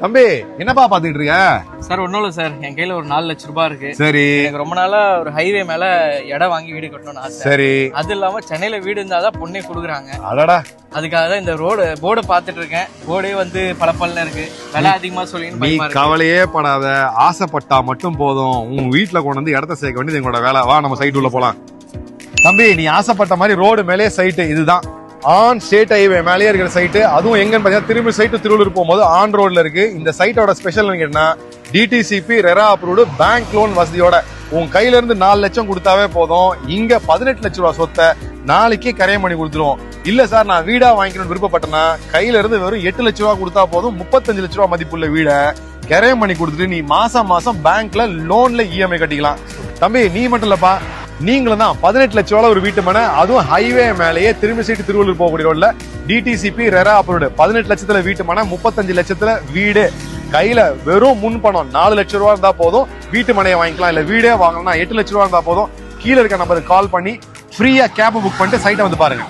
தம்பி என்னப்பா பாத்துக்கிட்டு இருக்க? சார் ஒன்றும் இல்லை சார், என் கையில ஒரு 4 லட்சம் ரூபாய் இருக்கு. சரி. எனக்கு ரொம்ப நாளா ஒரு ஹைவே மேல இடம் வாங்கி வீடு கட்டணும்னு ஆசை. சரி. அது இல்லாம சென்னையில வீடு இருந்தாதான் பொண்ணே கொடுக்குறாங்க. அடடா. அதுக்காக தான் இந்த போர்டு பாத்துட்டு இருக்கேன். போர்டே வந்து பல இருக்கு, விலை அதிகமா சொல்லி நீ கவலையே படாத, ஆசைப்பட்டா மட்டும் போதும். உன் வீட்டுல கொண்டு வந்து இடத்த சேர்க்க வேண்டியது எங்களோட வேலை. வா நம்ம சைட் உள்ள போலாம். தம்பி நீ ஆசைப்பட்ட மாதிரி ரோடு மேலே சைட்டு இதுதான். ஆன் ஸ்டேட் ஹைவே மேலேயே இருக்கிற சைட்டு. அதுவும் எங்கன்னு பாத்தீங்கன்னா திரும்பி சைட்டு திருவள்ளூர் போகும்போது ஆன் ரோட்ல இருக்கு. இந்த சைட்டோட ஸ்பெஷல் என்ன, DTCP RERA approved bank loan வசதியோட உன் கையில இருந்து 4 லட்சம் கொடுத்தாவே போதும். இங்க 18 லட்சம் ரூபாய் சொத்தை நாளைக்கே கரையம் பண்ணி கொடுத்துருவோம். இல்ல சார் நான் வீடா வாங்கிக்கணும்னு விருப்பப்பட்டேன்னா கையில இருந்து வெறும் 8 லட்சம் ரூபாய் கொடுத்தா போதும். 35 லட்சம் ரூபாய் மதிப்புள்ள வீட கரையம் பண்ணி கொடுத்துட்டு நீ மாசம் பேங்க்ல லோன்ல இஎம்ஐ கட்டிக்கலாம். தம்பி நீ மட்டும் இல்லப்பா, நீங்களும் தான் 18 லட்சம் ரூபாய் ஒரு வீட்டு மனை, அதுவும் ஹைவே மேலேயே திரும்பி சைட்டு திருவள்ளூர் போகக்கூடிய ரோட்ல டிடிசிபி ரெரா அப்ரூவ்டு 18 லட்சத்துல வீட்டு மனை, 35 லட்சத்துல வீடு. கையில வெறும் முன் பணம் 4 லட்சம் ரூபாய் இருந்தா போதும் வீட்டு மனையை வாங்கிக்கலாம். இல்ல வீடே வாங்கணும்னா 8 லட்சம் ரூபாய் இருந்தா போதும். கீழே இருக்க நம்பருக்கு கால் பண்ணி ஃப்ரீயா கேப் புக் பண்ணிட்டு சைட்டை வந்து பாருங்க.